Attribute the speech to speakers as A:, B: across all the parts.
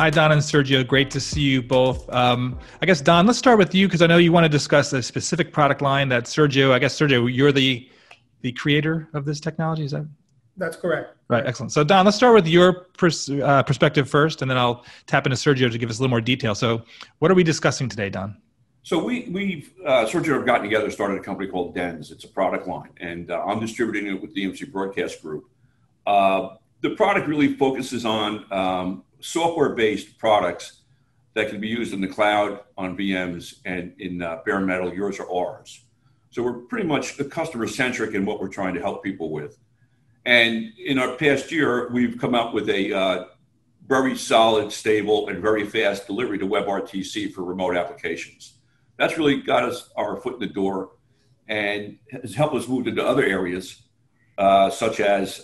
A: Hi, Don and Sergio. Great to see you both. I guess, Don, let's start with you because I know you want to discuss a specific product line that Sergio, you're the creator of this technology, is that?
B: That's correct.
A: Right, excellent. So Don, let's start with your perspective first, and then I'll tap into Sergio to give us a little more detail. So what are we discussing today, Don?
C: So we've Sergio have gotten together, started a company called DENZ. It's a product line, and I'm distributing it with DMC Broadcast Group. The product really focuses on software-based products that can be used in the cloud, on VMs, and in bare metal, yours or ours. So we're pretty much customer-centric in what we're trying to help people with. And in our past year, we've come out with a very solid, stable, and very fast delivery to WebRTC for remote applications. That's really got us our foot in the door and has helped us move into other areas, such as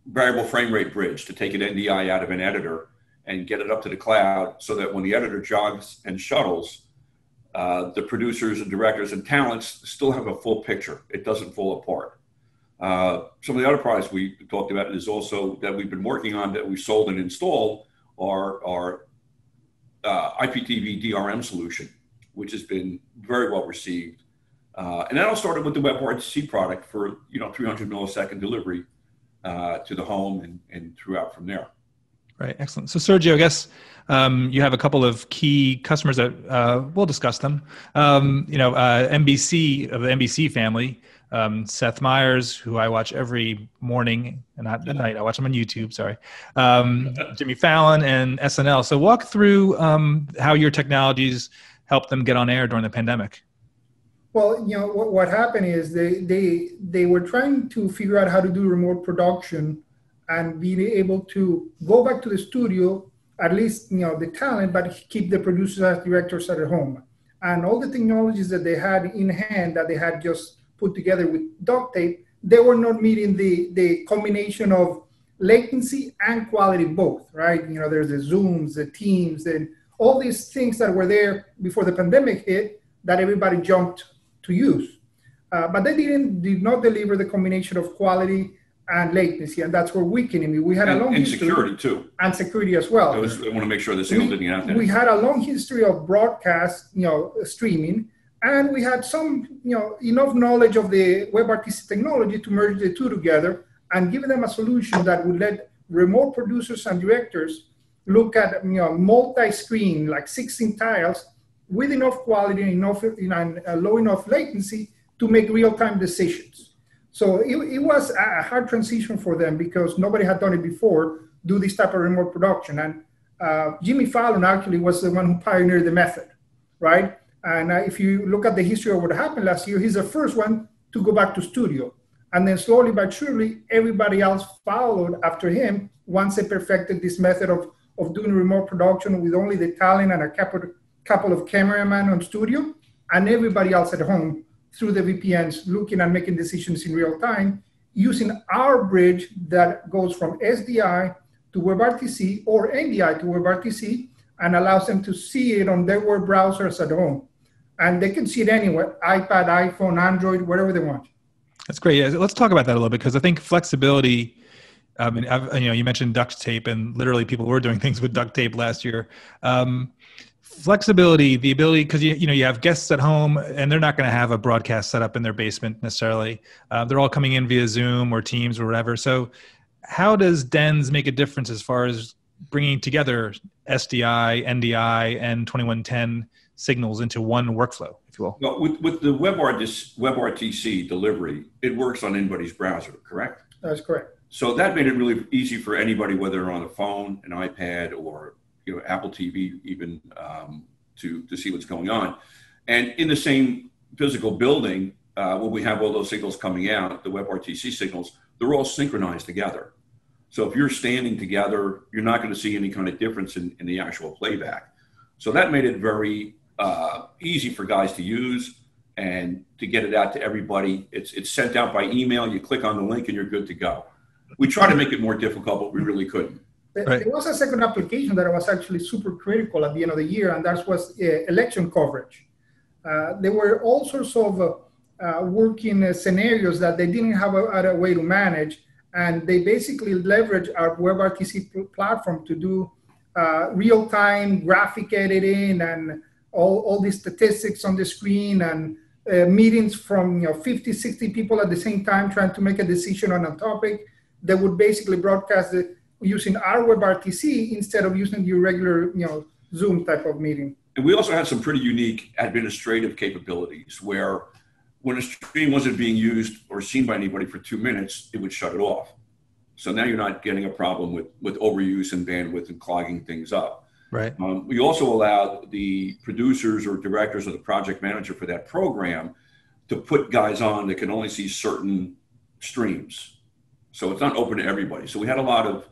C: variable frame rate bridge to take an NDI out of an editor and get it up to the cloud so that when the editor jogs and shuttles, the producers and directors and talents still have a full picture. It doesn't fall apart. Some of the other products we talked about is also that we've been working on that we sold and installed our IPTV DRM solution, which has been very well received. And that all started with the WebRTC product for 300 millisecond delivery to the home and throughout from there.
A: Right, excellent. So Sergio, I guess you have a couple of key customers that we'll discuss them. NBC of the NBC family, Seth Meyers, who I watch every morning and not at night. I watch him on YouTube. Sorry, Jimmy Fallon and SNL. So walk through how your technologies helped them get on air during the pandemic.
B: Well, what happened is they were trying to figure out how to do remote production and being able to go back to the studio, at least, the talent, but keep the producers as directors at home. And all the technologies that they had in hand that they had just put together with duct tape, they were not meeting the combination of latency and quality both, right? There's the Zooms, the Teams, and all these things that were there before the pandemic hit that everybody jumped to use. But they did not deliver the combination of quality and latency, and that's where we came in. We had a long history.
C: And security too.
B: And security as well.
C: I want to make sure the signal didn't get out there.
B: We had a long history of broadcast, streaming, and we had some, enough knowledge of the WebRTC technology to merge the two together and give them a solution that would let remote producers and directors look at, multi-screen, like 16 tiles, with enough quality and low enough latency to make real-time decisions. So it was a hard transition for them because nobody had done it before, do this type of remote production. And Jimmy Fallon actually was the one who pioneered the method, right? And if you look at the history of what happened last year, he's the first one to go back to studio. And then slowly but surely, everybody else followed after him once they perfected this method of doing remote production with only the talent and a couple of cameramen on studio and everybody else at home through the VPNs, looking and making decisions in real time using our bridge that goes from SDI to WebRTC or NDI to WebRTC and allows them to see it on their web browsers at home. And they can see it anywhere, iPad, iPhone, Android, wherever they want.
A: That's great. Yeah, let's talk about that a little bit because I think flexibility, you mentioned duct tape and literally people were doing things with duct tape last year. Flexibility, the ability, because you have guests at home and they're not going to have a broadcast set up in their basement necessarily. They're all coming in via Zoom or Teams or whatever. So how does DENZ make a difference as far as bringing together SDI, NDI, and 2110 signals into one workflow, if you will?
C: Well, with the WebRTC delivery, it works on anybody's browser, correct?
B: That's correct.
C: So that made it really easy for anybody, whether on a phone, an iPad, or Apple TV, even to see what's going on. And in the same physical building, when we have all those signals coming out, the WebRTC signals, they're all synchronized together. So if you're standing together, you're not going to see any kind of difference in the actual playback. So that made it very easy for guys to use and to get it out to everybody. It's sent out by email. You click on the link and you're good to go. We try to make it more difficult, but we really couldn't.
B: Right. There was a second application that was actually super critical at the end of the year, and that was election coverage. There were all sorts of working scenarios that they didn't have a way to manage, and they basically leveraged our WebRTC platform to do real-time graphic editing and all these statistics on the screen, and meetings from 50, 60 people at the same time trying to make a decision on a topic. They would basically broadcast it using our WebRTC instead of using your regular Zoom type of meeting.
C: And we also had some pretty unique administrative capabilities where when a stream wasn't being used or seen by anybody for 2 minutes, it would shut it off. So now you're not getting a problem with overuse and bandwidth and clogging things up.
A: Right.
C: We also allowed the producers or directors or the project manager for that program to put guys on that can only see certain streams. So it's not open to everybody. So we had a lot of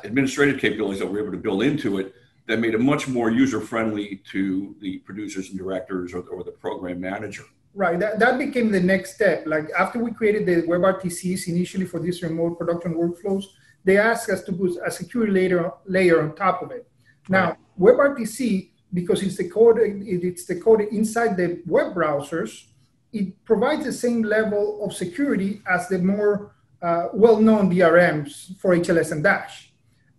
C: administrative capabilities that we were able to build into it that made it much more user-friendly to the producers and directors or the program manager.
B: Right, that became the next step. Like after we created the WebRTCs initially for these remote production workflows, they asked us to put a security layer on top of it. Now, WebRTC, because it's decoded inside the web browsers, it provides the same level of security as the more well-known DRMs for HLS and Dash.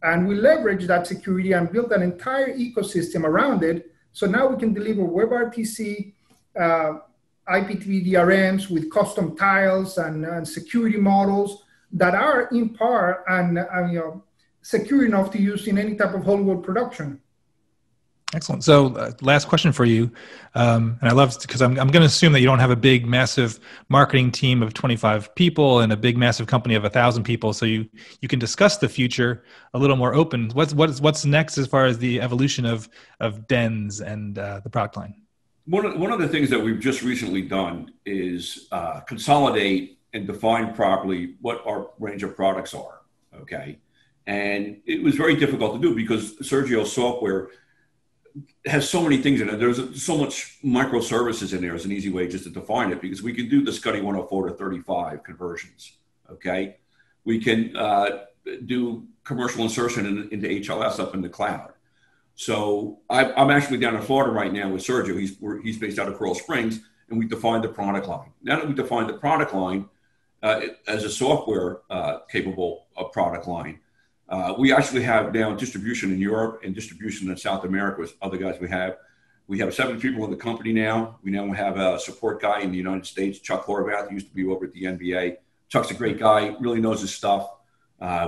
B: And we leverage that security and built an entire ecosystem around it. So now we can deliver WebRTC IPTV DRMs with custom tiles and security models that are in par and secure enough to use in any type of Hollywood production.
A: Excellent. So last question for you. And I love, because I'm going to assume that you don't have a big, massive marketing team of 25 people and a big, massive company of 1,000 people. So you can discuss the future a little more open. What's next as far as the evolution of DENZ and the product line?
C: One of the things that we've just recently done is consolidate and define properly what our range of products are. Okay. And it was very difficult to do because Sergio's software has so many things in it. There's so much microservices in there as an easy way just to define it, because we can do the SCSI 104 to 35 conversions. Okay. We can do commercial insertion into HLS up in the cloud. So I'm actually down in Florida right now with Sergio. He's based out of Coral Springs, and we defined the product line. Now that we defined the product line as a software capable product line, we actually have now distribution in Europe and distribution in South America with other guys we have. We have 7 people in the company now. We now have a support guy in the United States, Chuck Horvath, who used to be over at the NBA. Chuck's a great guy, really knows his stuff.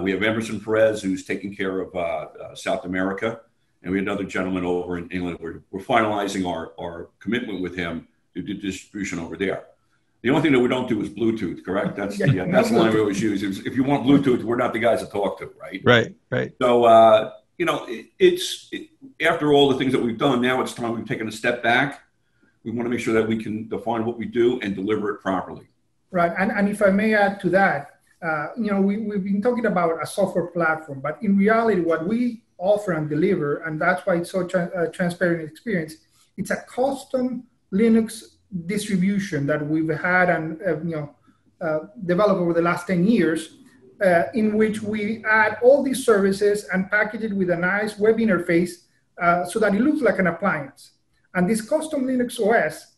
C: We have Emerson Perez, who's taking care of South America. And we have another gentleman over in England. We're finalizing our commitment with him to do distribution over there. The only thing that we don't do is Bluetooth, correct? That's the line we always use. If you want Bluetooth, we're not the guys to talk to, right?
A: Right.
C: So, after all the things that we've done, now it's time we've taken a step back. We want to make sure that we can define what we do and deliver it properly.
B: Right. And if I may add to that, we've been talking about a software platform, but in reality, what we offer and deliver, and that's why it's so transparent experience, it's a custom Linux distribution that we've had and developed over the last 10 years, in which we add all these services and package it with a nice web interface so that it looks like an appliance. And this custom Linux OS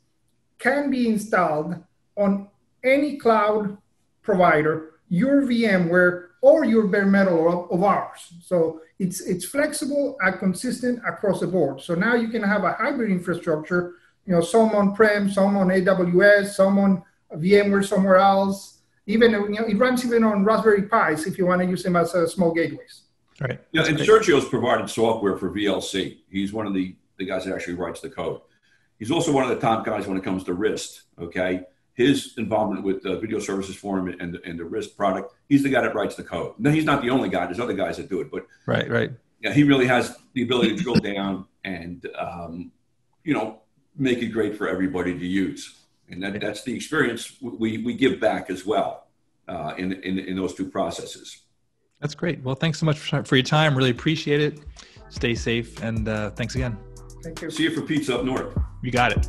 B: can be installed on any cloud provider, your VMware, or your bare metal of ours. So it's flexible and consistent across the board. So now you can have a hybrid infrastructure, some on-prem, some on AWS, some on VMware somewhere else. Even it runs even on Raspberry Pis if you want to use them as small gateways.
A: Right.
C: Yeah, and Sergio's provided software for VLC. He's one of the guys that actually writes the code. He's also one of the top guys when it comes to RIST. Okay. His involvement with Video Services Forum and the RIST product, he's the guy that writes the code. No, he's not the only guy. There's other guys that do it, but
A: right.
C: Yeah, he really has the ability to drill down and make it great for everybody to use. And that's the experience we give back as well in those two processes.
A: That's great. Well, thanks so much for your time. Really appreciate it. Stay safe, and thanks again.
B: Thank you.
C: See you for pizza up north.
A: You got it.